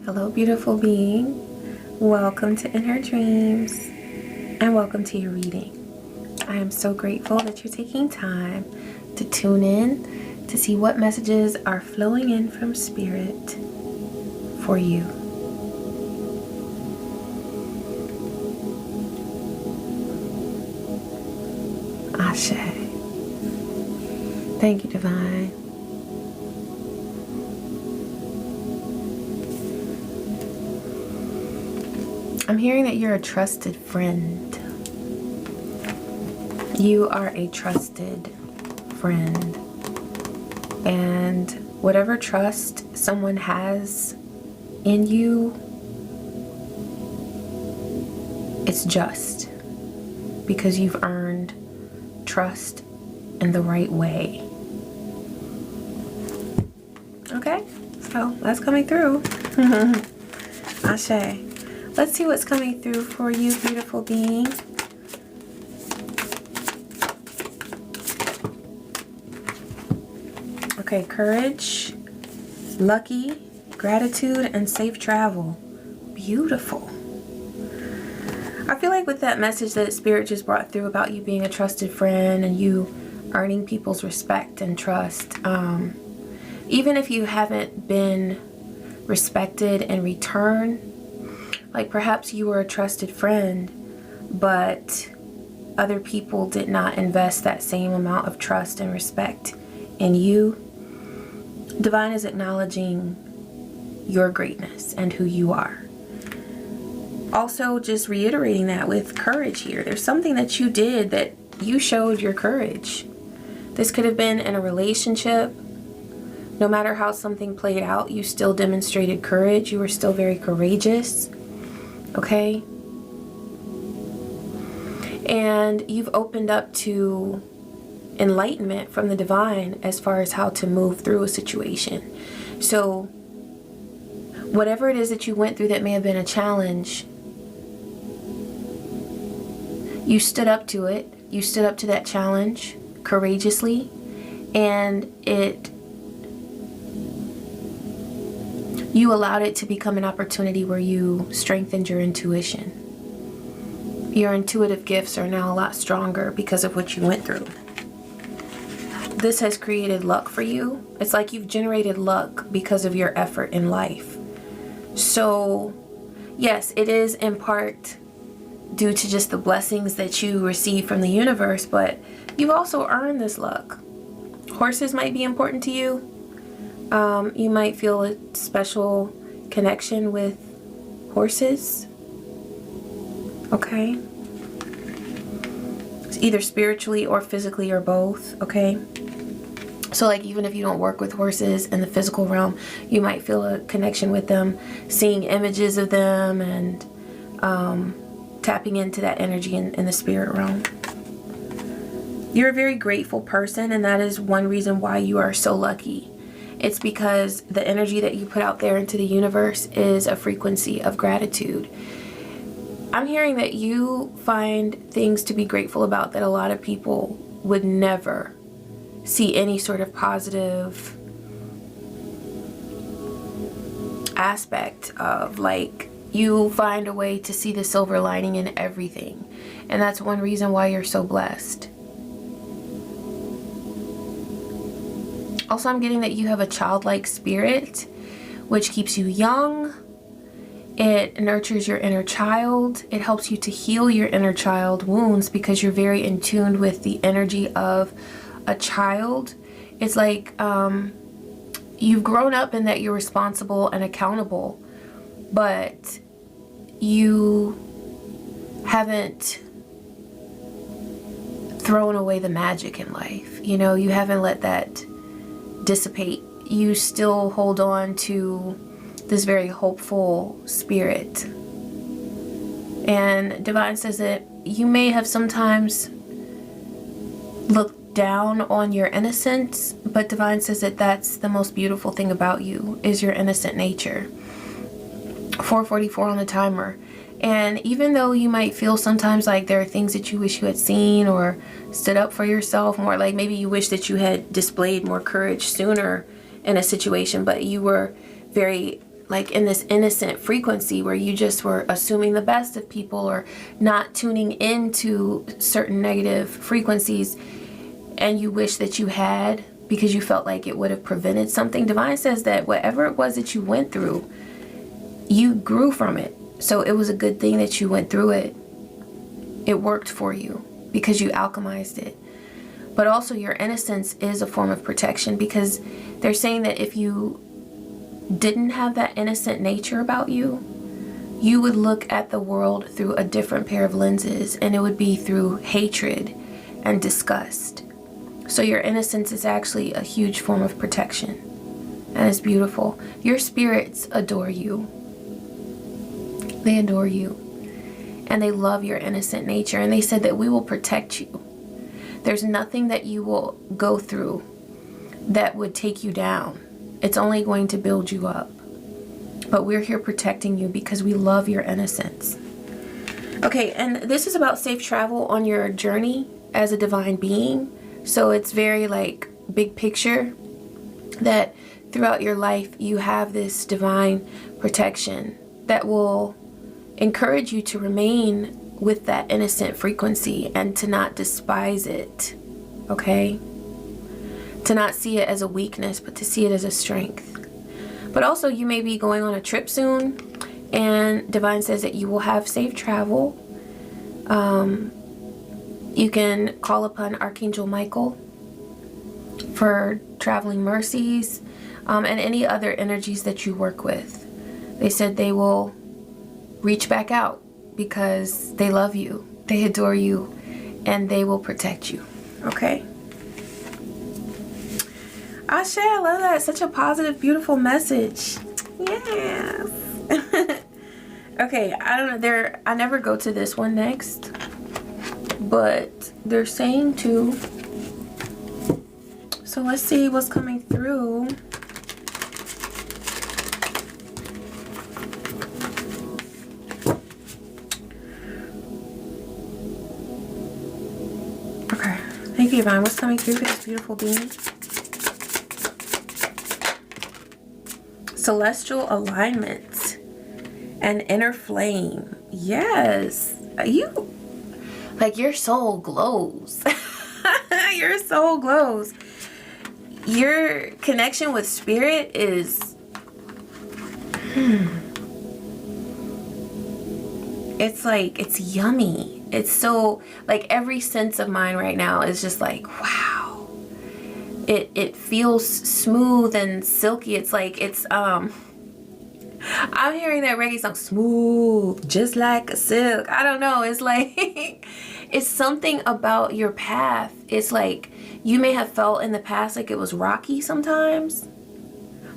Hello, beautiful being. Welcome to In Her Dreams and welcome to your reading. I am so grateful that you're taking time to tune in to see what messages are flowing in from Spirit for you. Ashe. Thank you, Divine. I'm hearing that you're a trusted friend. You are a trusted friend. And whatever trust someone has in you, it's just because you've earned trust in the right way. Okay, so that's coming through. Ashe. Let's see what's coming through for you, beautiful being. Okay, courage, lucky, gratitude, and safe travel. Beautiful. I feel like with that message that Spirit just brought through about you being a trusted friend and you earning people's respect and trust, even if you haven't been respected in return, like perhaps you were a trusted friend, but other people did not invest that same amount of trust and respect in you. Divine is acknowledging your greatness and who you are. Also, just reiterating that with courage here. There's something that you did that you showed your courage. This could have been in a relationship. No matter how something played out, you still demonstrated courage. You were still very courageous. Okay? And you've opened up to enlightenment from the divine as far as how to move through a situation. So whatever it is that you went through that may have been a challenge, you stood up to it. You stood up to that challenge courageously, and you allowed it to become an opportunity where you strengthened your intuition. Your intuitive gifts are now a lot stronger because of what you went through. This has created luck for you. It's like you've generated luck because of your effort in life. So, yes, it is in part due to just the blessings that you receive from the universe, but you've also earned this luck. Horses might be important to you. You might feel a special connection with horses. Okay? It's either spiritually or physically or both. Okay? So like even if you don't work with horses in the physical realm, you might feel a connection with them, seeing images of them and tapping into that energy in the spirit realm. You're a very grateful person, and that is one reason why you are so lucky. It's because the energy that you put out there into the universe is a frequency of gratitude. I'm hearing that you find things to be grateful about that a lot of people would never see any sort of positive aspect of. Like, you find a way to see the silver lining in everything. And that's one reason why you're so blessed. Also, I'm getting that you have a childlike spirit, which keeps you young. It nurtures your inner child. It helps you to heal your inner child wounds because you're very in tune with the energy of a child. It's like you've grown up in that you're responsible and accountable, but you haven't thrown away the magic in life. You know, you haven't let that dissipate. You still hold on to this very hopeful spirit. And Divine says that you may have sometimes looked down on your innocence, but Divine says that that's the most beautiful thing about you, is your innocent nature. 444 on the timer. And even though you might feel sometimes like there are things that you wish you had seen or stood up for yourself more, like maybe you wish that you had displayed more courage sooner in a situation, but you were very like in this innocent frequency where you just were assuming the best of people or not tuning into certain negative frequencies, and you wish that you had because you felt like it would have prevented something. Divine says that whatever it was that you went through, you grew from it. So it was a good thing that you went through it. It worked for you because you alchemized it. But also your innocence is a form of protection, because they're saying that if you didn't have that innocent nature about you, you would look at the world through a different pair of lenses, and it would be through hatred and disgust. So your innocence is actually a huge form of protection, and it's beautiful. Your spirits adore you. They adore you, and they love your innocent nature, and they said that we will protect you. There's nothing that you will go through that would take you down. It's only going to build you up. But we're here protecting you because we love your innocence. Okay, and this is about safe travel on your journey as a divine being. So it's very like big picture, that throughout your life you have this divine protection that will encourage you to remain with that innocent frequency and to not despise it, okay? To not see it as a weakness, but to see it as a strength. But also you may be going on a trip soon, and Divine says that you will have safe travel. You can call upon Archangel Michael for traveling mercies, and any other energies that you work with. They said they will reach back out because they love you, they adore you, and they will protect you, okay? Ashe, I love that. Such a positive, beautiful message. Yes. Okay, I don't know. I never go to this one next, but they're saying to. So let's see what's coming through. Okay, thank you, Yvonne. What's coming through for this beautiful being? Celestial alignment and inner flame. Yes, you, like, your soul glows. Your soul glows. Your connection with spirit is it's like, it's yummy. It's so, like, every sense of mine right now is just like, wow. It feels smooth and silky. It's like, it's I'm hearing that reggae song, smooth, just like a silk. I don't know. It's like it's something about your path. It's like you may have felt in the past like it was rocky sometimes,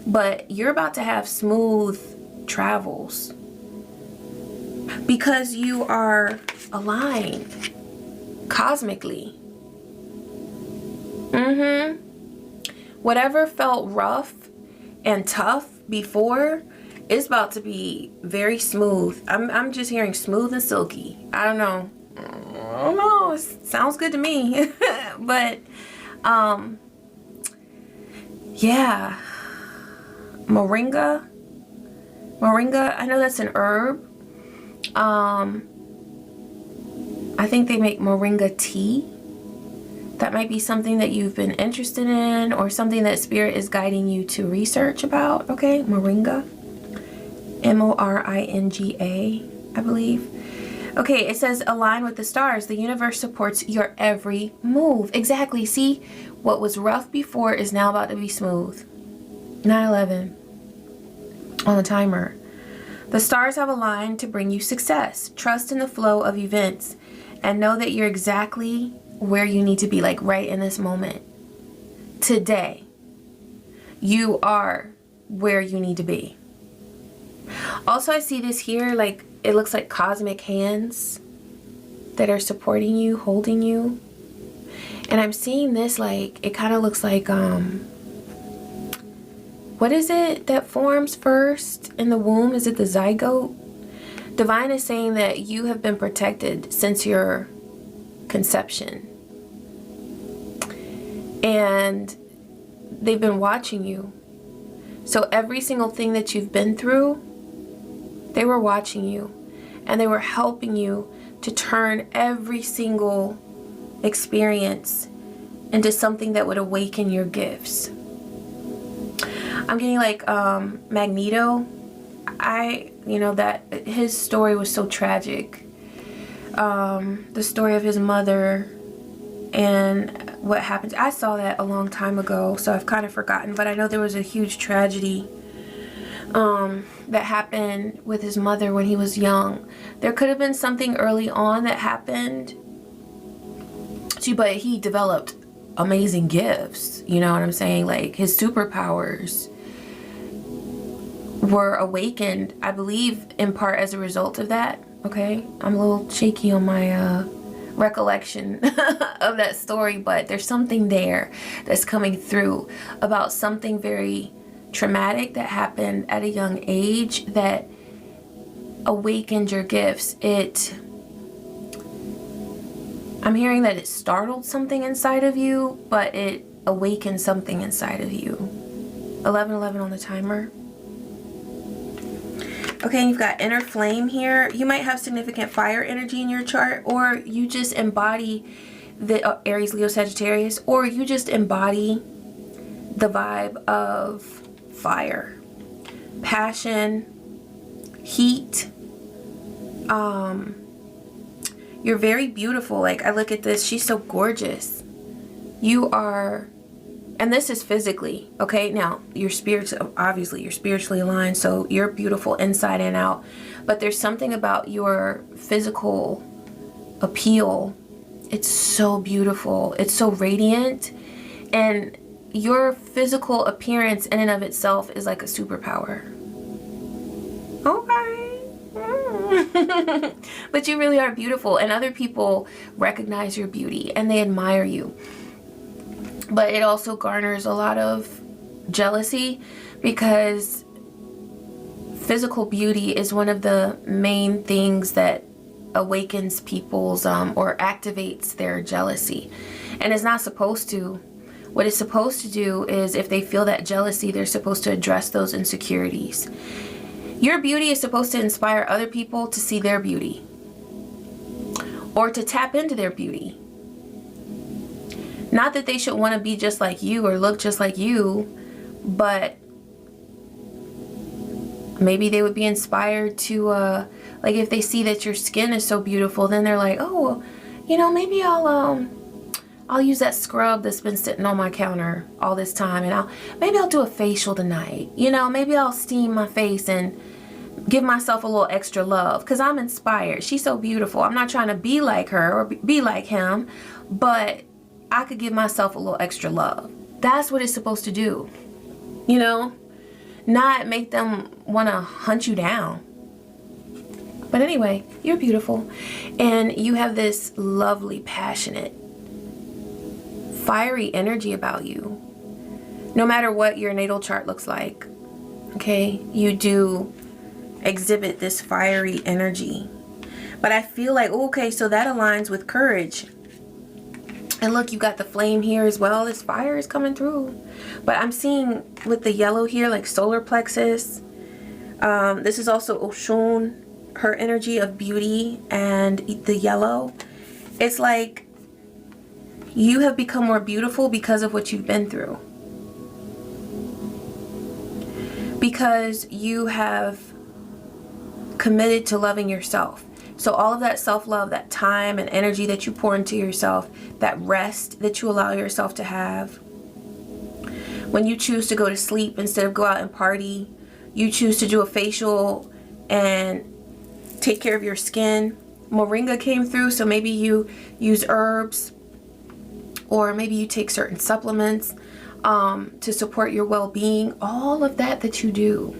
but you're about to have smooth travels because you are aligned cosmically. Whatever felt rough and tough before is about to be very smooth. I'm just hearing smooth and silky. I don't know. It sounds good to me. But yeah. Moringa. I know that's an herb. I think they make moringa tea. That might be something that you've been interested in, or something that Spirit is guiding you to research about. Okay, moringa. M-O-R-I-N-G-A, I believe. Okay, it says align with the stars. The universe supports your every move. Exactly. See, what was rough before is now about to be smooth. 9/11 on the timer. The stars have aligned to bring you success. Trust in the flow of events and know that you're exactly where you need to be, like right in this moment. Today, you are where you need to be. Also, I see this here, like it looks like cosmic hands that are supporting you, holding you. And I'm seeing this, like, it kind of looks like, what is it that forms first in the womb? Is it the zygote? Divine is saying that you have been protected since your conception. And they've been watching you. So every single thing that you've been through, they were watching you, and they were helping you to turn every single experience into something that would awaken your gifts. I'm getting like Magneto. That his story was so tragic. The story of his mother and what happened. I saw that a long time ago, so I've kind of forgotten, but I know there was a huge tragedy that happened with his mother when he was young. There could have been something early on that happened, but he developed amazing gifts, you know what I'm saying? Like, his superpowers were awakened, I believe, in part as a result of that. Okay, I'm a little shaky on my recollection of that story, but there's something there that's coming through about something very traumatic that happened at a young age that awakened your gifts. I'm hearing that it startled something inside of you, but it awakened something inside of you. 1111 on the timer. Okay, and you've got inner flame here. You might have significant fire energy in your chart, or you just embody the Aries, Leo, Sagittarius, or you just embody the vibe of fire, passion, heat. You're very beautiful. Like, I look at this, she's so gorgeous. You are, and this is physically, okay? Now, your spirit's, obviously, you're spiritually aligned, so you're beautiful inside and out. But there's something about your physical appeal. It's so beautiful. It's so radiant. And your physical appearance in and of itself is like a superpower. Okay. But you really are beautiful, and other people recognize your beauty and they admire you. But it also garners a lot of jealousy, because physical beauty is one of the main things that awakens people's or activates their jealousy. And it's not supposed to. What it's supposed to do is, if they feel that jealousy, they're supposed to address those insecurities. Your beauty is supposed to inspire other people to see their beauty, or to tap into their beauty. Not that they should want to be just like you or look just like you, but maybe they would be inspired to, like, if they see that your skin is so beautiful, then they're like, oh, you know, maybe I'll use that scrub that's been sitting on my counter all this time, and maybe I'll do a facial tonight. You know, maybe I'll steam my face and give myself a little extra love, because I'm inspired. She's so beautiful. I'm not trying to be like her or be like him, but I could give myself a little extra love. That's what it's supposed to do, you know, not make them want to hunt you down. But anyway, you're beautiful, and you have this lovely, passionate, fiery energy about you. No matter what your natal chart looks like, okay, you do exhibit this fiery energy. But I feel like, okay, so that aligns with courage. And look, you got the flame here as well. This fire is coming through. But I'm seeing with the yellow here, like solar plexus. This is also Oshun, her energy of beauty, and the yellow. It's like you have become more beautiful because of what you've been through. Because you have committed to loving yourself. So all of that self-love, that time and energy that you pour into yourself, that rest that you allow yourself to have. When you choose to go to sleep instead of go out and party, you choose to do a facial and take care of your skin. Moringa came through, so maybe you use herbs, or maybe you take certain supplements to support your well-being. All of that you do.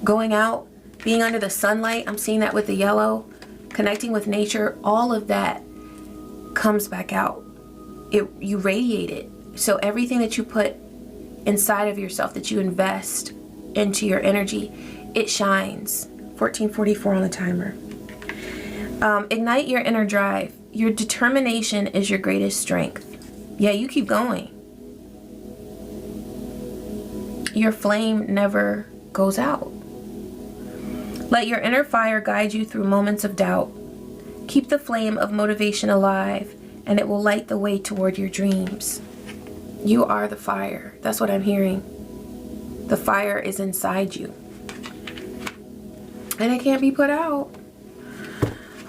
Going out, being under the sunlight, I'm seeing that with the yellow. Connecting with nature, all of that comes back out. You radiate it. So everything that you put inside of yourself, that you invest into your energy, it shines. 1444 on the timer. Ignite your inner drive. Your determination is your greatest strength. Yeah, you keep going. your flame never goes out. Let your inner fire guide you through moments of doubt. Keep the flame of motivation alive, and it will light the way toward your dreams. You are the fire. That's what I'm hearing. The fire is inside you, and it can't be put out.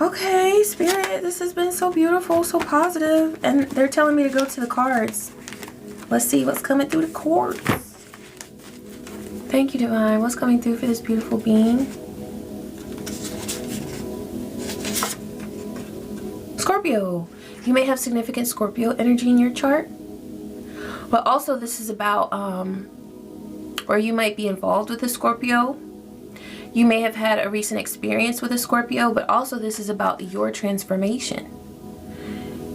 Okay, Spirit, this has been so beautiful, so positive, and they're telling me to go to the cards. Let's see what's coming through the cards. Thank you, Divine. What's coming through for this beautiful being? Scorpio. You may have significant Scorpio energy in your chart, but also this is about, or you might be involved with a Scorpio. You may have had a recent experience with a Scorpio, but also this is about your transformation.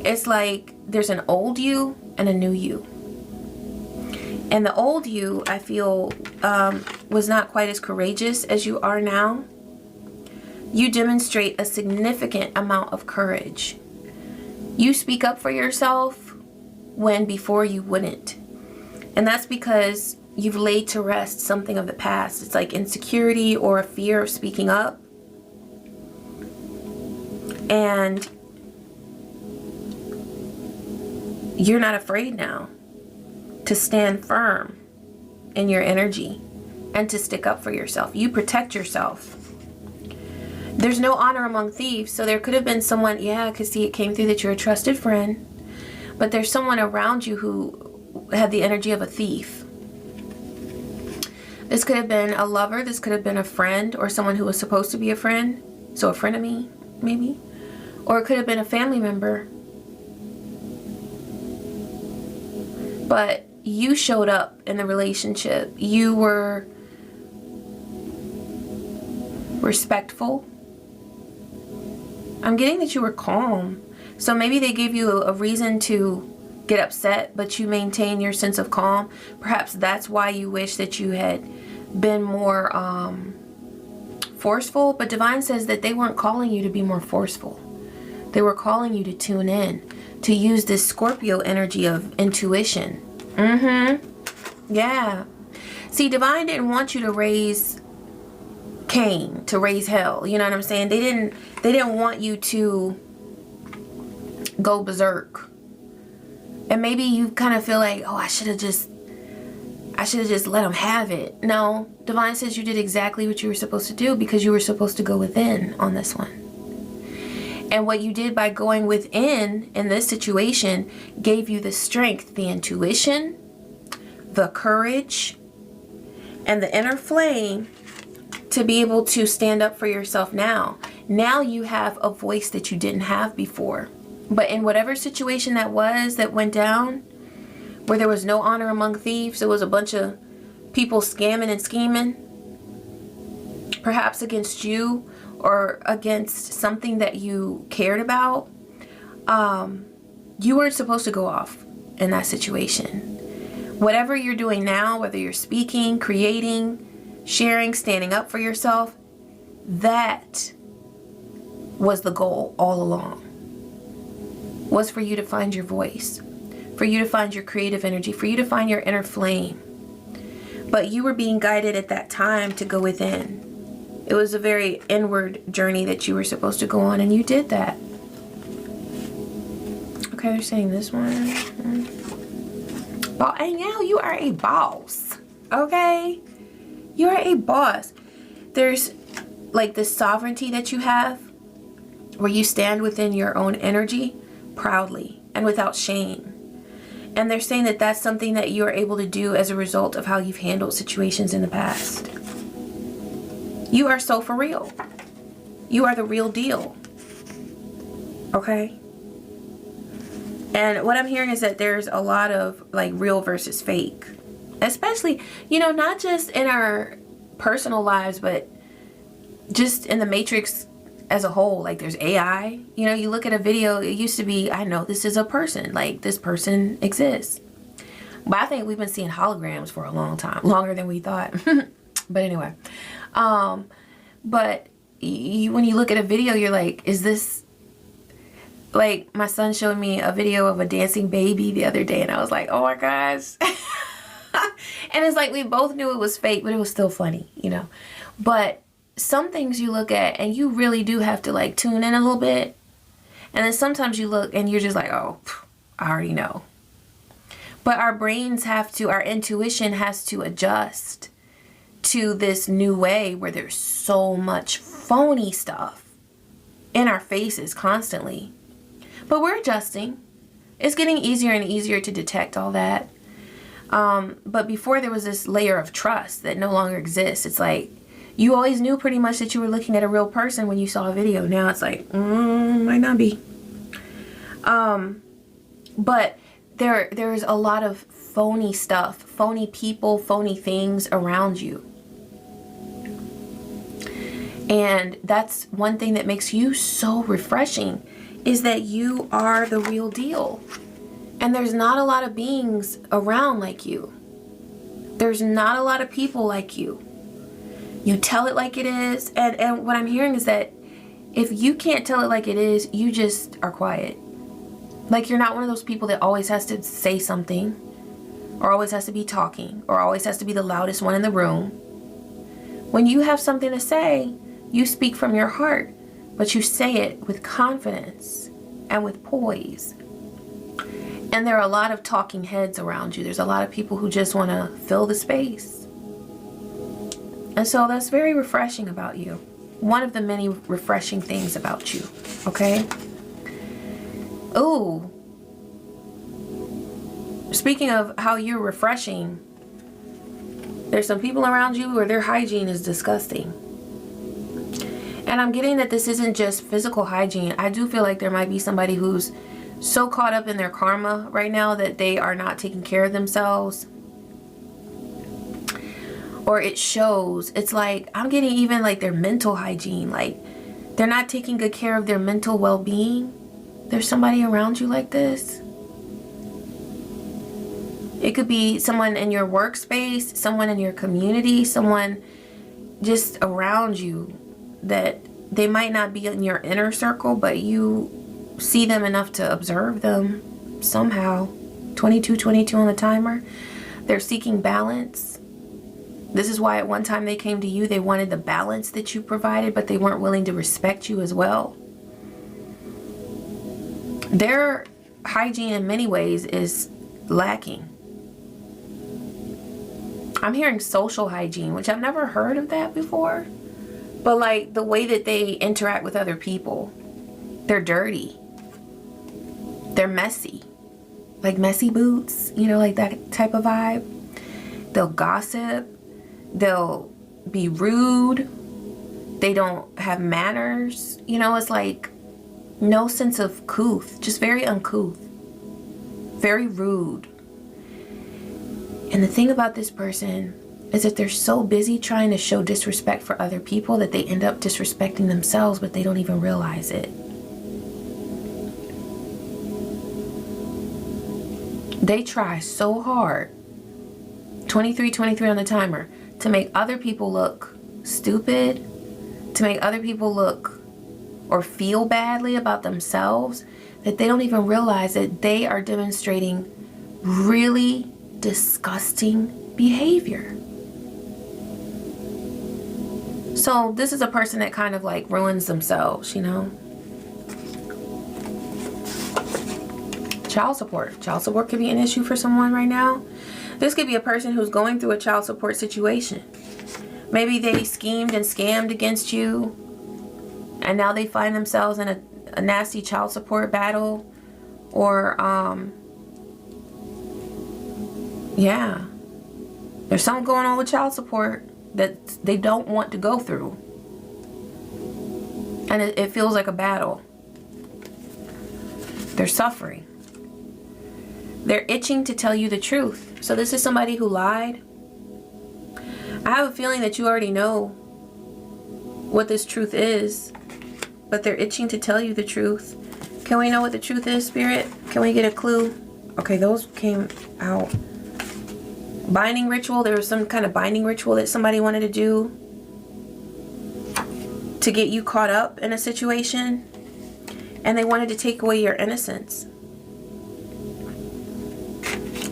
It's like there's an old you and a new you. And the old you, I feel, was not quite as courageous as you are now. You demonstrate a significant amount of courage. You speak up for yourself when before you wouldn't. And that's because you've laid to rest something of the past. It's like insecurity or a fear of speaking up. And you're not afraid now to stand firm in your energy and to stick up for yourself. You protect yourself. There's no honor among thieves. So there could have been someone, yeah, I could see it came through that you're a trusted friend, but there's someone around you who had the energy of a thief. This could have been a lover. This could have been a friend or someone who was supposed to be a friend. So a friend of me, maybe. Or it could have been a family member. But you showed up in the relationship. You were respectful. I'm getting that you were calm. So maybe they gave you a reason to get upset, but you maintain your sense of calm. Perhaps that's why you wish that you had been more forceful. But Divine says that they weren't calling you to be more forceful. They were calling you to tune in, to use this Scorpio energy of intuition. Yeah. See, Divine didn't want you to raise Cain, to raise hell. You know what I'm saying? They didn't want you to go berserk. And maybe you kind of feel like, oh, I should have just let them have it. No, Divine says you did exactly what you were supposed to do, because you were supposed to go within on this one. And what you did by going within in this situation gave you the strength, the intuition, the courage, and the inner flame to be able to stand up for yourself now. Now you have a voice that you didn't have before. But in whatever situation that went down, where there was no honor among thieves, there was a bunch of people scamming and scheming, perhaps against you or against something that you cared about, you weren't supposed to go off in that situation. Whatever you're doing now, whether you're speaking, creating, sharing, standing up for yourself, that was the goal all along. Was for you to find your voice, for you to find your creative energy, for you to find your inner flame. But you were being guided at that time to go within. It was a very inward journey that you were supposed to go on, and you did that. Okay, they're saying this one. And now you are a boss. Okay? You are a boss. There's like this sovereignty that you have, where you stand within your own energy proudly and without shame. And they're saying that that's something that you are able to do as a result of how you've handled situations in the past. You are so for real. You are the real deal. Okay? And what I'm hearing is that there's a lot of like real versus fake. Especially, you know, not just in our personal lives, but just in the matrix as a whole. Like there's AI. You know, you look at a video, it used to be, I know this is a person. Like this person exists. But I think we've been seeing holograms for a long time. Longer than we thought. But anyway. But when you look at a video, you're like, is this... Like, my son showed me a video of a dancing baby the other day, and I was like, oh my gosh. And it's like we both knew it was fake, but it was still funny, you know. But some things you look at and you really do have to like tune in a little bit. And then sometimes you look and you're just like, oh, I already know. But our brains have to, our intuition has to adjust to this new way where there's so much phony stuff in our faces constantly. But we're adjusting. It's getting easier and easier to detect all that. But before there was this layer of trust that no longer exists. It's like you always knew pretty much that you were looking at a real person when you saw a video. Now it's like, might not be. But there's a lot of phony stuff, phony people, phony things around you. And that's one thing that makes you so refreshing, is that you are the real deal. And there's not a lot of beings around like you. There's not a lot of people like you. You tell it like it is. And what I'm hearing is that if you can't tell it like it is, you just are quiet. Like you're not one of those people that always has to say something, or always has to be talking, or always has to be the loudest one in the room. When you have something to say, you speak from your heart, but you say it with confidence and with poise. And there are a lot of talking heads around you. There's a lot of people who just want to fill the space. And so that's very refreshing about you. One of the many refreshing things about you, okay? Ooh. Speaking of how you're refreshing, there's some people around you where their hygiene is disgusting. And I'm getting that this isn't just physical hygiene. I do feel like there might be somebody who's so caught up in their karma right now that they are not taking care of themselves. Or it shows. It's like, I'm getting even like their mental hygiene. Like they're not taking good care of their mental well-being. There's somebody around you like this. It could be someone in your workspace, someone in your community, someone just around you that they might not be in your inner circle, but you see them enough to observe them somehow. 22 on the timer. They're seeking balance. This is why at one time they came to you. They wanted the balance that you provided, but they weren't willing to respect you as well. Their hygiene in many ways is lacking. I'm hearing social hygiene, which I've never heard of that before. But like the way that they interact with other people, they're dirty. They're messy. Like messy boots, you know, like that type of vibe. They'll gossip. They'll be rude. They don't have manners. You know, it's like no sense of couth. Just very uncouth. Very rude. And the thing about this person is that they're so busy trying to show disrespect for other people that they end up disrespecting themselves, but they don't even realize it. They try so hard, 23 on the timer, to make other people look stupid, to make other people look or feel badly about themselves, that they don't even realize that they are demonstrating really disgusting behavior. So this is a person that kind of like ruins themselves, you know. Child support. Child support could be an issue for someone right now. This could be a person who's going through a child support situation. Maybe they schemed and scammed against you, and now they find themselves in a nasty child support battle. Or, yeah. There's something going on with child support that they don't want to go through. And it feels like a battle. They're suffering. They're itching to tell you the truth. So this is somebody who lied. I have a feeling that you already know what this truth is, but they're itching to tell you the truth. Can we know what the truth is, Spirit? Can we get a clue? Okay, those came out. Binding ritual. There was some kind of binding ritual that somebody wanted to do to get you caught up in a situation, and they wanted to take away your innocence.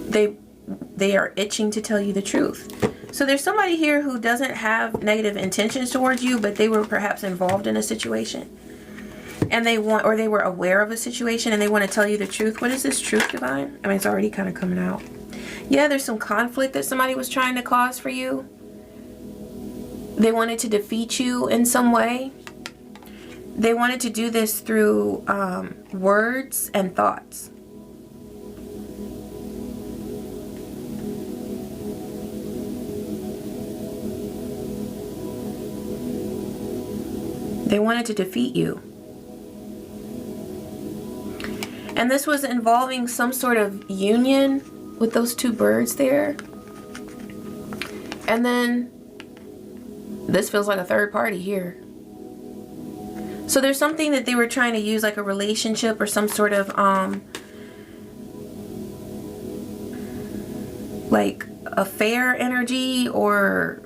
They they are itching to tell you the truth. So there's somebody here who doesn't have negative intentions towards you, but they were perhaps involved in a situation. And they want, or they were aware of a situation and they want to tell you the truth. What is this truth, divine? I mean, it's already kind of coming out. Yeah, there's some conflict that somebody was trying to cause for you. They wanted to defeat you in some way. They wanted to do this through words and thoughts. They wanted to defeat you. And this was involving some sort of union with those two birds there. And then this feels like a third party here. So there's something that they were trying to use, like a relationship or some sort of like affair energy, or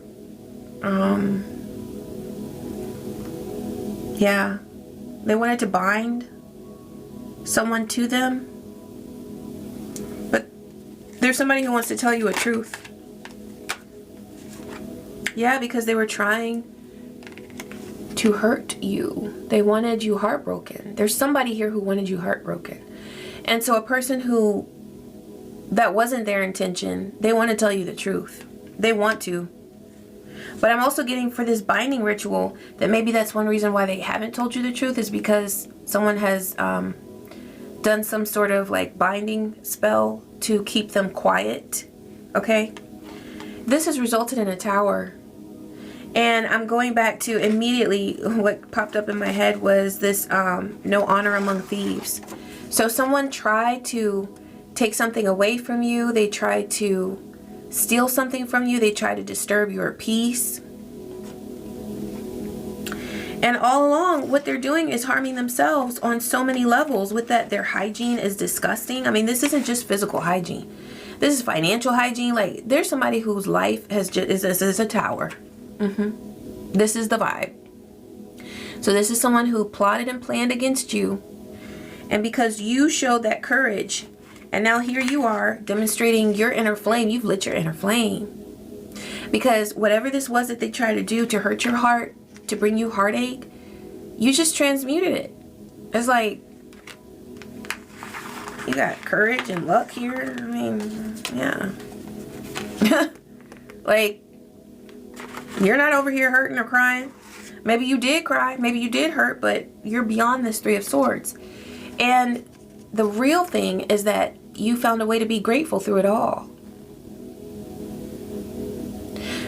yeah, they wanted to bind someone to them. But there's somebody who wants to tell you a truth. Yeah, because they were trying to hurt you. They wanted you heartbroken. There's somebody here who wanted you heartbroken. And so a person who, that wasn't their intention, they want to tell you the truth. They want to. But I'm also getting for this binding ritual that maybe that's one reason why they haven't told you the truth, is because someone has done some sort of like binding spell to keep them quiet. Okay? This has resulted in a tower. And I'm going back to immediately what popped up in my head was this no honor among thieves. So someone tried to take something away from you. They tried to steal something from you. They tried to disturb your peace. And all along, what they're doing is harming themselves on so many levels. With that, their hygiene is disgusting. I mean, this isn't just physical hygiene. This is financial hygiene. Like, there's somebody whose life has just is a tower. This is the vibe. So this is someone who plotted and planned against you. And because you showed that courage, and now here you are demonstrating your inner flame. You've lit your inner flame. Because whatever this was that they tried to do to hurt your heart, to bring you heartache, you just transmuted it. It's like you got courage and luck here. I mean, yeah. Like, you're not over here hurting or crying. Maybe you did cry, maybe you did hurt, but you're beyond this Three of Swords. And the real thing is that you found a way to be grateful through it all.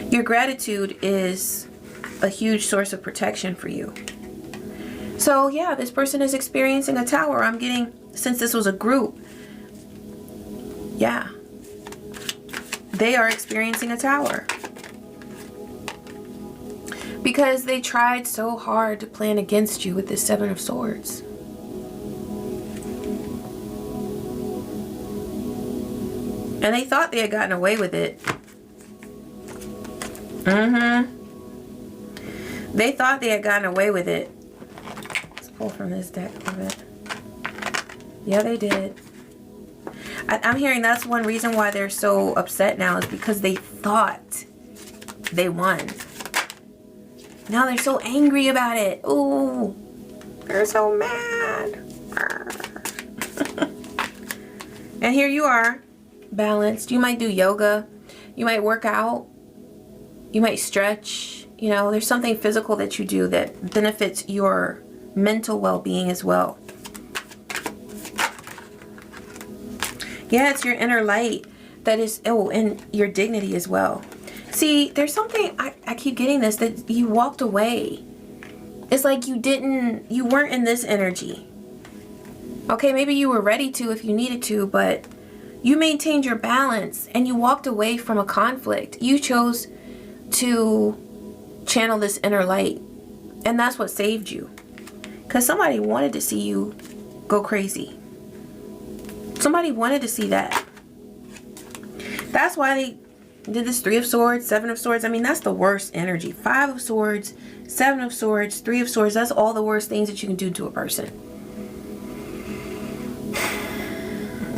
Your gratitude is a huge source of protection for you. So yeah, this person is experiencing a tower. I'm getting, since this was a group, yeah, they are experiencing a tower. Because they tried so hard to plan against you with this Seven of Swords. And they thought they had gotten away with it. They thought they had gotten away with it. Let's pull from this deck a little bit. Yeah, they did. I'm hearing that's one reason why they're so upset now, is because they thought they won. Now they're so angry about it. Ooh, they're so mad. And here you are, balanced. You might do yoga. You might work out. You might stretch. You know, there's something physical that you do that benefits your mental well-being as well. Yeah, it's your inner light that is, oh, and your dignity as well. See, there's something, I keep getting this, that you walked away. It's like you weren't in this energy. Okay, maybe you were ready to if you needed to, but you maintained your balance and you walked away from a conflict. You chose to channel this inner light, and that's what saved you. Because somebody wanted to see you go crazy. Somebody wanted to see that. That's why they did this Three of Swords, Seven of Swords. I mean, that's the worst energy. Five of Swords, Seven of Swords, Three of Swords. That's all the worst things that you can do to a person.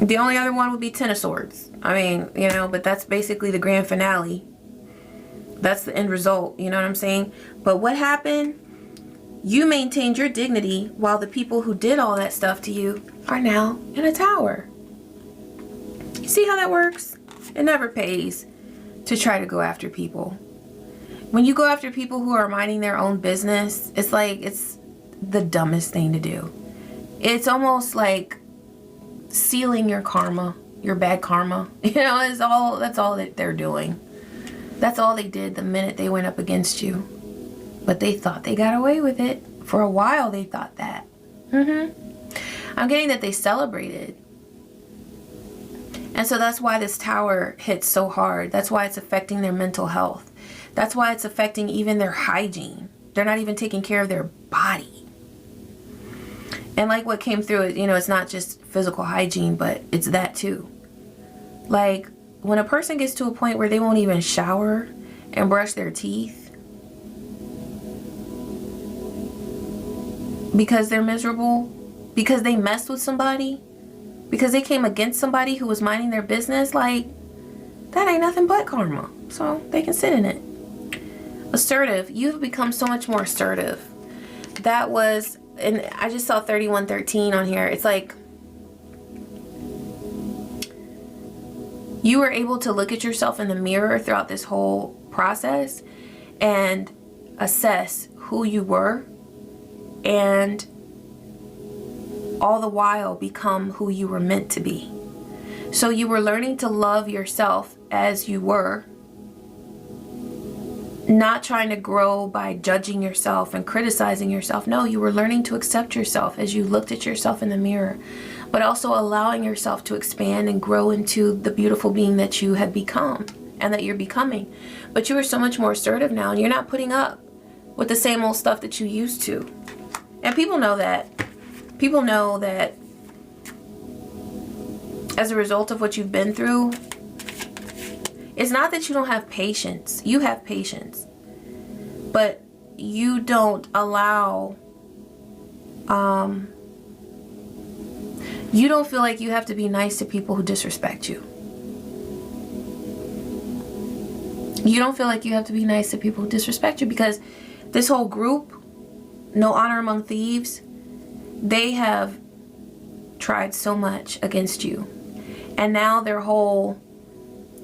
The only other one would be Ten of Swords. I mean, you know, but that's basically the grand finale. That's the end result, you know what I'm saying? But what happened? You maintained your dignity while the people who did all that stuff to you are now in a tower. You see how that works? It never pays to try to go after people. When you go after people who are minding their own business, it's like, it's the dumbest thing to do. It's almost like sealing your karma, your bad karma. You know, that's all that they're doing. That's all they did the minute they went up against you. But they thought they got away with it. For a while they thought that. I'm getting that they celebrated. And so that's why this tower hits so hard. That's why it's affecting their mental health. That's why it's affecting even their hygiene. They're not even taking care of their body. And like what came through it, you know, it's not just physical hygiene, but it's that too. Like when a person gets to a point where they won't even shower and brush their teeth because they're miserable, because they messed with somebody, because they came against somebody who was minding their business, like, that ain't nothing but karma. So they can sit in it. Assertive. You've become so much more assertive. That was, and I just saw 3113 on here. It's like you were able to look at yourself in the mirror throughout this whole process and assess who you were, and all the while become who you were meant to be. So you were learning to love yourself as you were, not trying to grow by judging yourself and criticizing yourself. No, you were learning to accept yourself as you looked at yourself in the mirror, but also allowing yourself to expand and grow into the beautiful being that you have become and that you're becoming. But you are so much more assertive now, and you're not putting up with the same old stuff that you used to. And people know that. People know that as a result of what you've been through, it's not that you don't have patience. You have patience. But you don't allow, you don't feel like you have to be nice to people who disrespect you. You don't feel like you have to be nice to people who disrespect you, because this whole group, No Honor Among Thieves, they have tried so much against you. And now their whole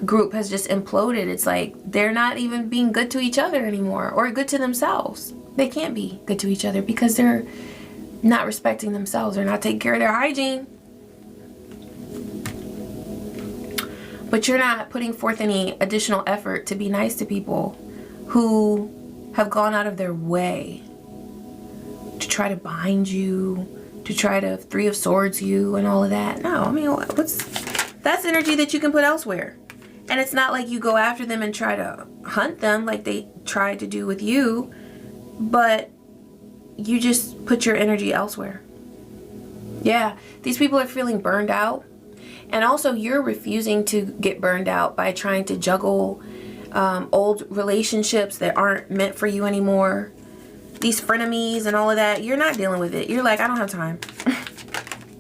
group has just imploded. It's like they're not even being good to each other anymore, or good to themselves. They can't be good to each other because they're not respecting themselves. They're not taking care of their hygiene. But you're not putting forth any additional effort to be nice to people who have gone out of their way to try to bind you, to try to Three of Swords you and all of that. No, I mean, that's energy that you can put elsewhere. And it's not like you go after them and try to hunt them like they tried to do with you, but you just put your energy elsewhere. Yeah, these people are feeling burned out. And also you're refusing to get burned out by trying to juggle old relationships that aren't meant for you anymore. These frenemies and all of that, you're not dealing with it. You're like, I don't have time.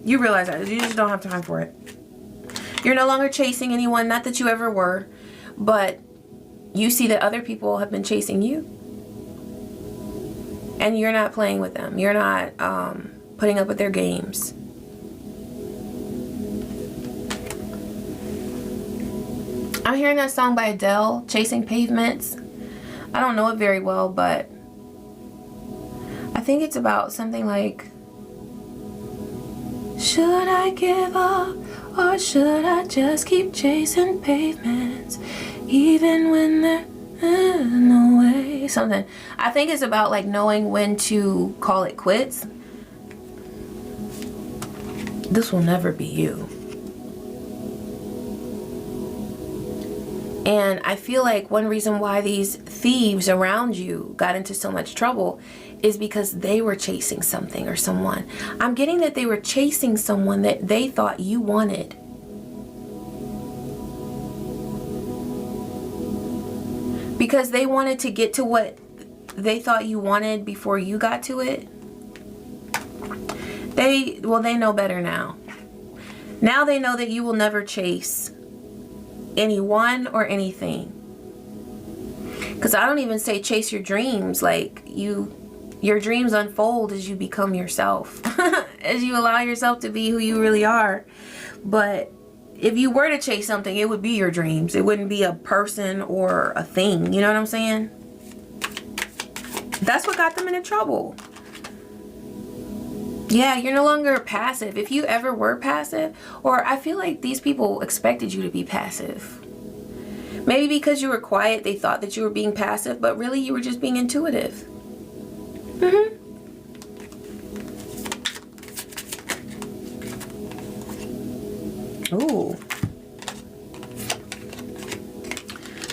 You realize that. You just don't have time for it. You're no longer chasing anyone. Not that you ever were. But you see that other people have been chasing you. And you're not playing with them. You're not putting up with their games. I'm hearing that song by Zelle, Chasing Pavements. I don't know it very well, but I think it's about something like, should I give up, or should I just keep chasing pavements even when there's no way? Something. I think it's about like knowing when to call it quits. This will never be you. And I feel like one reason why these thieves around you got into so much trouble is because they were chasing something or someone. I'm getting that they were chasing someone that they thought you wanted. Because they wanted to get to what they thought you wanted before you got to it. They know better now. Now they know that you will never chase anyone or anything. Because I don't even say chase your dreams. Like, your dreams unfold as you become yourself. As you allow yourself to be who you really are. But if you were to chase something, it would be your dreams. It wouldn't be a person or a thing. You know what I'm saying? That's what got them into trouble. Yeah, you're no longer passive. If you ever were passive, or I feel like these people expected you to be passive. Maybe because you were quiet, they thought that you were being passive, but really you were just being intuitive. Ooh.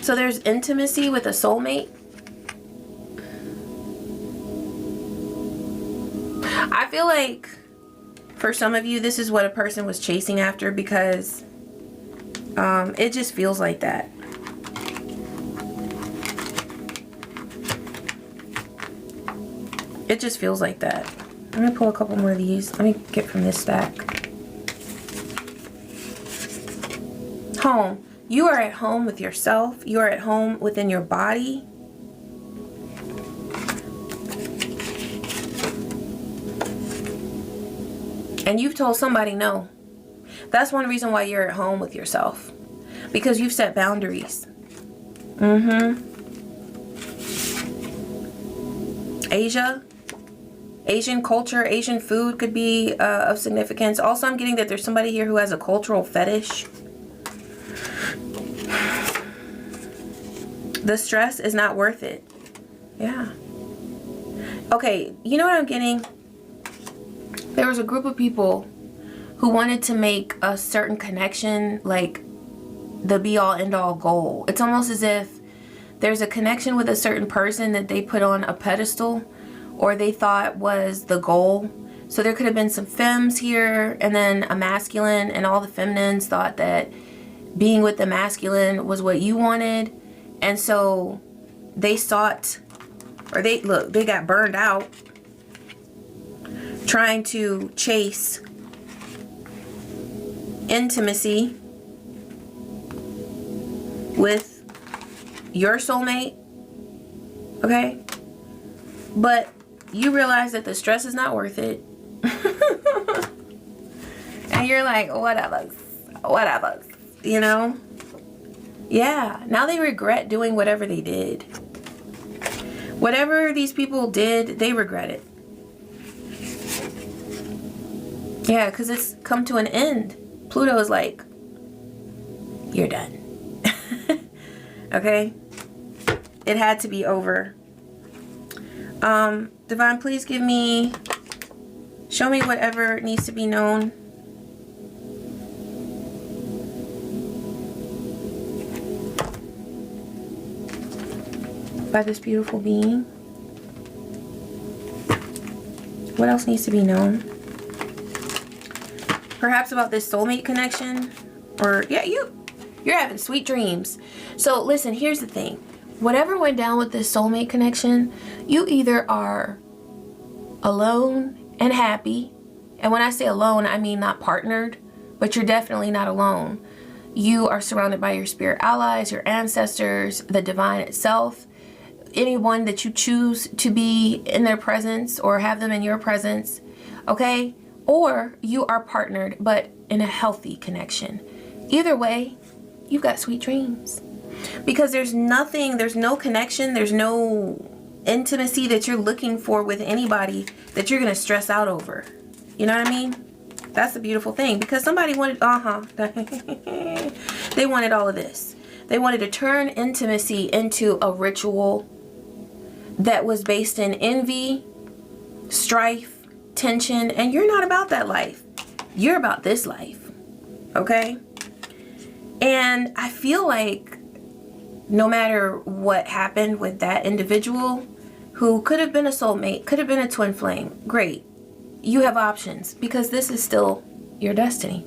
So there's intimacy with a soulmate. I feel like for some of you, this is what a person was chasing after, because it just feels like that. It just feels like that. I'm going to pull a couple more of these. Let me get from this stack. Home. You are at home with yourself. You are at home within your body. And you've told somebody no. That's one reason why you're at home with yourself. Because you've set boundaries. Asian culture, Asian food could be of significance. Also, I'm getting that there's somebody here who has a cultural fetish. The stress is not worth it. Yeah. Okay, you know what I'm getting? There was a group of people who wanted to make a certain connection like the be-all end-all goal. It's almost as if there's a connection with a certain person that they put on a pedestal, or they thought was the goal. So there could have been some femmes here and then a masculine, and all the feminines thought that being with the masculine was what you wanted. And so they sought, or they got burned out trying to chase intimacy with your soulmate. Okay? But you realize that the stress is not worth it. And you're like, whatever, you know? Yeah, now they regret doing whatever they did. Whatever these people did, they regret it. Yeah, because it's come to an end. Pluto is like, you're done. Okay? It had to be over. Divine, please give me, show me whatever needs to be known. By this beautiful being. What else needs to be known? Perhaps about this soulmate connection. Or, yeah, you're having sweet dreams. So, listen, here's the thing. Whatever went down with this soulmate connection, you either are alone and happy. And when I say alone, I mean not partnered, but you're definitely not alone. You are surrounded by your spirit allies, your ancestors, the divine itself, anyone that you choose to be in their presence or have them in your presence, okay? Or you are partnered, but in a healthy connection. Either way, you've got sweet dreams. Because there's no connection, there's no intimacy that you're looking for with anybody that you're going to stress out over. You know what I mean? That's the beautiful thing. Because somebody wanted, they wanted all of this. They wanted to turn intimacy into a ritual that was based in envy, strife, tension, and you're not about that life. You're about this life. Okay? And I feel like no matter what happened with that individual who could have been a soulmate, could have been a twin flame, great. You have options because this is still your destiny.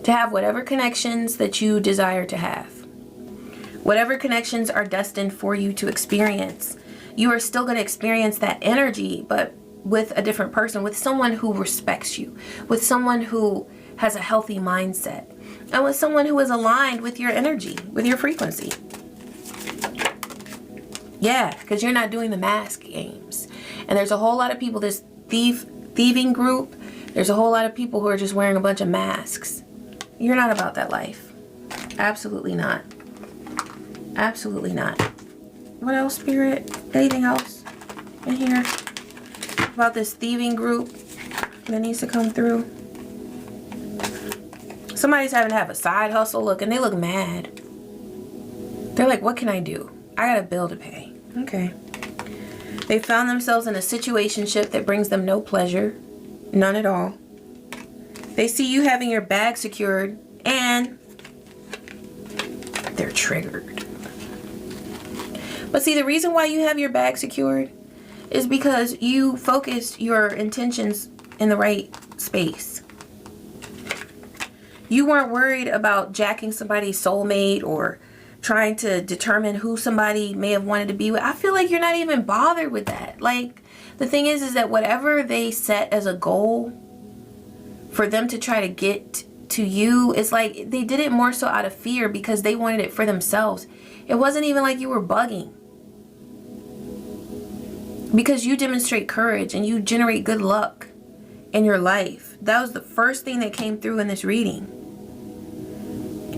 To have whatever connections that you desire to have. Whatever connections are destined for you to experience. You are still going to experience that energy, but with a different person, with someone who respects you, with someone who has a healthy mindset, and with someone who is aligned with your energy, with your frequency. Yeah, because you're not doing the mask games. And there's a whole lot of people, this thieving group, there's a whole lot of people who are just wearing a bunch of masks. You're not about that life. Absolutely not. Absolutely not. What else, Spirit? Anything else in here about this thieving group that needs to come through? Somebody's having to have a side hustle, look, and they look mad. They're like, what can I do? I got a bill to pay. Okay. They found themselves in a situationship that brings them no pleasure. None at all. They see you having your bag secured and they're triggered. But see, the reason why you have your bag secured is because you focused your intentions in the right space. You weren't worried about jacking somebody's soulmate or trying to determine who somebody may have wanted to be with. I feel like you're not even bothered with that. Like, the thing is that whatever they set as a goal for them to try to get to you, it's like they did it more so out of fear because they wanted it for themselves. It wasn't even like you were bugging. Because you demonstrate courage and you generate good luck in your life. That was the first thing that came through in this reading.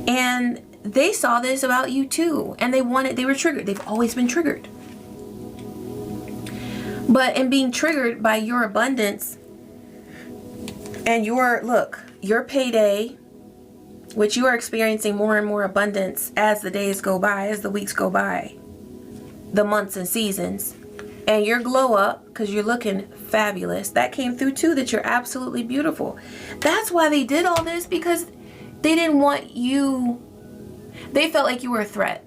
And they saw this about you too, and they were triggered. They've always been triggered. But in being triggered by your abundance and your payday, which you are experiencing more and more abundance as the days go by, as the weeks go by, the months and seasons, and your glow up because you're looking fabulous. That came through too, that you're absolutely beautiful. That's why they did all this, because they didn't want you. They felt like you were a threat.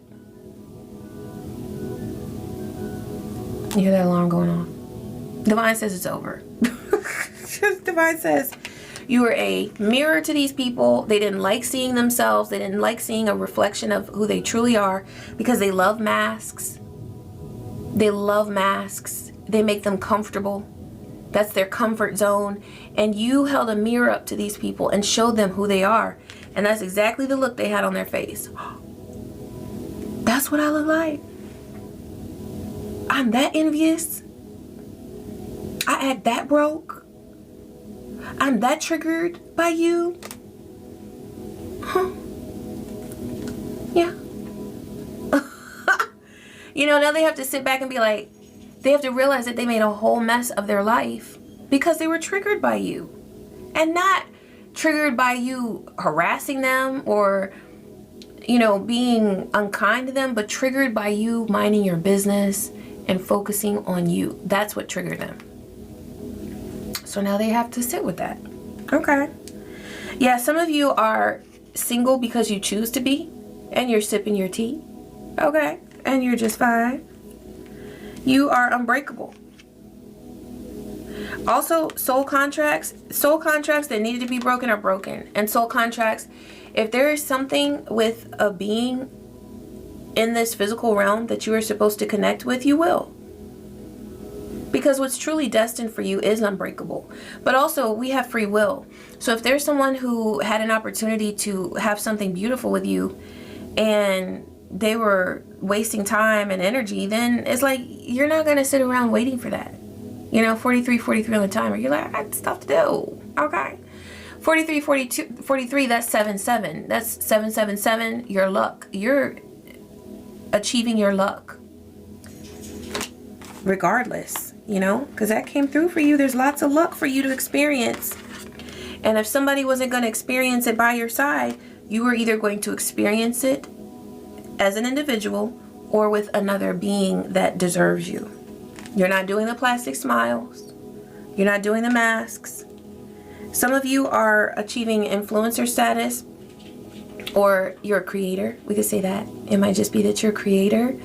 You hear that alarm going on? Divine says it's over. Divine says you were a mirror to these people. They didn't like seeing themselves. They didn't like seeing a reflection of who they truly are because they love masks. They love masks. They make them comfortable. That's their comfort zone. And you held a mirror up to these people and showed them who they are. And that's exactly the look they had on their face. That's what I look like. I'm that envious. I act that broke. I'm that triggered by you. Huh? Yeah. You know, now they have to sit back and be like, they have to realize that they made a whole mess of their life because they were triggered by you. And not triggered by you harassing them or, you know, being unkind to them, but triggered by you minding your business and focusing on you. That's what triggered them. So now they have to sit with that. Okay. Yeah, some of you are single because you choose to be, and you're sipping your tea. Okay. And you're just fine. You are unbreakable. Also, soul contracts that needed to be broken are broken. And soul contracts, if there is something with a being in this physical realm that you are supposed to connect with, you will. Because what's truly destined for you is unbreakable. But also, we have free will. So if there's someone who had an opportunity to have something beautiful with you and they were wasting time and energy, then it's like you're not going to sit around waiting for that. You know, 43 on the timer. You're like, I got stuff to do. Okay. 43, 42, 43, that's 7-7. That's 777, your luck. You're achieving your luck. Regardless, you know, because that came through for you. There's lots of luck for you to experience. And if somebody wasn't going to experience it by your side, you were either going to experience it as an individual or with another being that deserves you. You're not doing the plastic smiles. You're not doing the masks. Some of you are achieving influencer status, or you're a creator. We could say that. It might just be that you're a creator.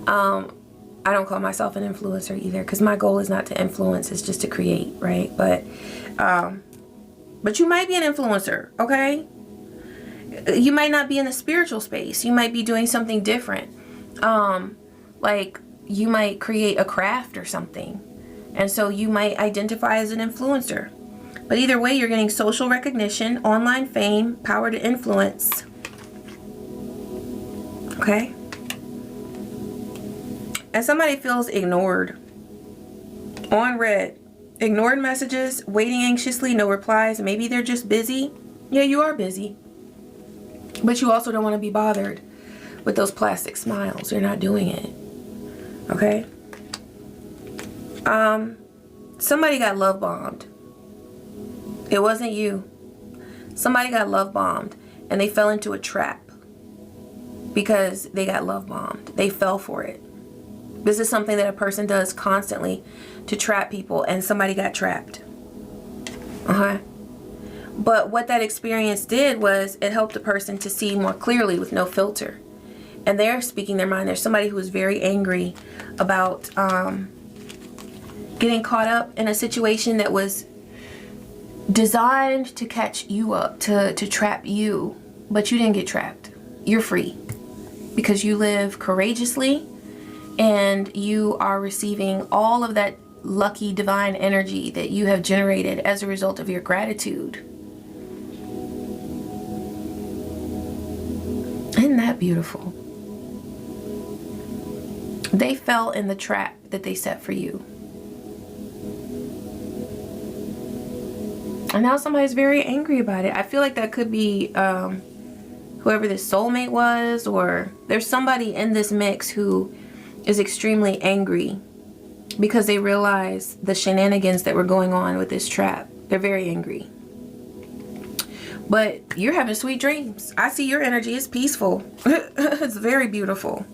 I don't call myself an influencer either, because my goal is not to influence, it's just to create, right? But you might be an influencer, okay? You might not be in the spiritual space. You might be doing something different. Like you might create a craft or something. And so you might identify as an influencer. But either way, you're getting social recognition, online fame, power to influence. Okay? And somebody feels ignored. On red. Ignored messages, waiting anxiously, no replies. Maybe they're just busy. Yeah, you are busy. But you also don't want to be bothered with those plastic smiles. You're not doing it. Okay? Somebody got love bombed. It wasn't you. Somebody got love bombed and they fell into a trap because they got love bombed. They fell for it. This is something that a person does constantly to trap people, and somebody got trapped. But what that experience did was it helped the person to see more clearly with no filter. And they're speaking their mind. There's somebody who was very angry about getting caught up in a situation that was designed to catch you up, to trap you. But you didn't get trapped. You're free. Because you live courageously and you are receiving all of that lucky divine energy that you have generated as a result of your gratitude. Isn't that beautiful? They fell in the trap that they set for you. And now somebody's very angry about it. I feel like that could be whoever this soulmate was, or there's somebody in this mix who is extremely angry because they realize the shenanigans that were going on with this trap. They're very angry. But you're having sweet dreams. I see your energy is peaceful. It's very beautiful.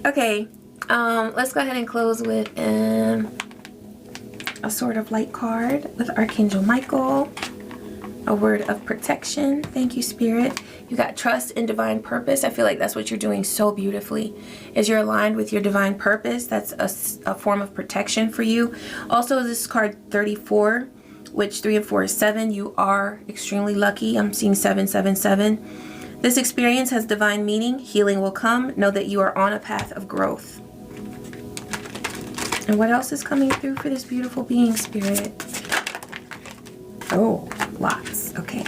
Okay, let's go ahead and close with a Sword of Light card with Archangel Michael. A word of protection. Thank you, Spirit. You got trust in divine purpose. I feel like that's what you're doing so beautifully. As you're aligned with your divine purpose, that's a form of protection for you. Also, this is card 34, which 3 and 4 is 7. You are extremely lucky. I'm seeing 777. This experience has divine meaning. Healing will come. Know that you are on a path of growth. And what else is coming through for this beautiful being, Spirit? Oh, lots. Okay.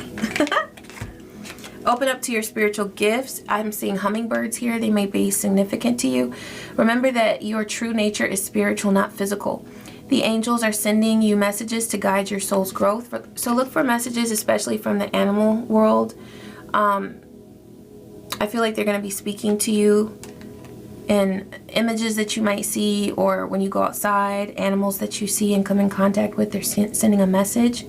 Open up to your spiritual gifts. I'm seeing hummingbirds here. They may be significant to you. Remember that your true nature is spiritual, not physical. The angels are sending you messages to guide your soul's growth. So look for messages, especially from the animal world. I feel like they're going to be speaking to you in images that you might see, or when you go outside, animals that you see and come in contact with, they're sending a message.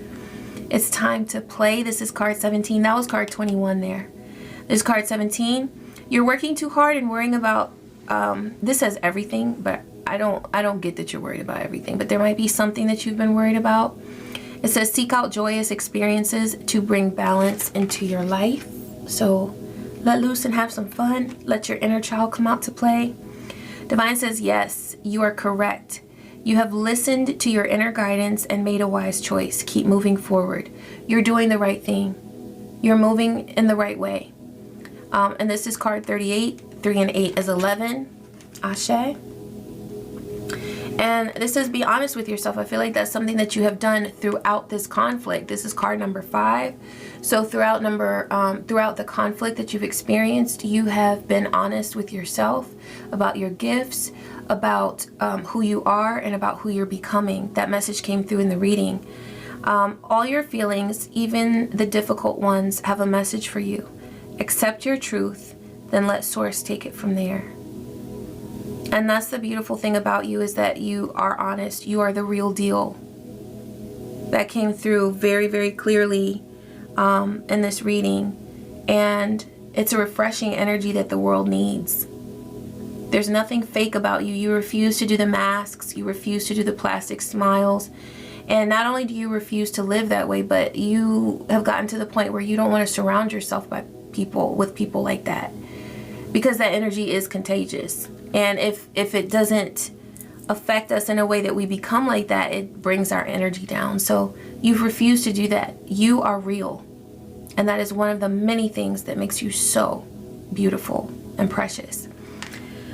It's time to play. This is card 17. That was card 21 there. This is card 17. You're working too hard and worrying about, this says everything, but I don't get that you're worried about everything, but there might be something that you've been worried about. It says seek out joyous experiences to bring balance into your life. So let loose and have some fun. Let your inner child come out to play. Divine says, yes, you are correct. You have listened to your inner guidance and made a wise choice. Keep moving forward. You're doing the right thing. You're moving in the right way. And this is card 38. 3 and 8 is 11. Ashe. And this is be honest with yourself. I feel like that's something that you have done throughout this conflict. This is card number 5. So throughout the conflict that you've experienced, you have been honest with yourself about your gifts, about who you are, and about who you're becoming. That message came through in the reading. All your feelings, even the difficult ones, have a message for you. Accept your truth, then let Source take it from there. And that's the beautiful thing about you, is that you are honest. You are the real deal. That came through very, very clearly in this reading. And it's a refreshing energy that the world needs. There's nothing fake about you. You refuse to do the masks. You refuse to do the plastic smiles. And not only do you refuse to live that way, but you have gotten to the point where you don't want to surround yourself with people like that. Because that energy is contagious. And if it doesn't affect us in a way that we become like that, it brings our energy down. So you've refused to do that. You are real. And that is one of the many things that makes you so beautiful and precious.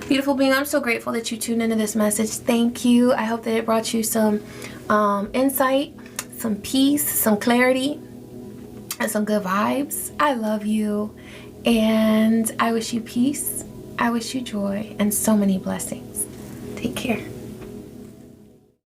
Beautiful being, I'm so grateful that you tuned into this message. Thank you. I hope that it brought you some insight, some peace, some clarity, and some good vibes. I love you, and I wish you peace. I wish you joy and so many blessings. Take care.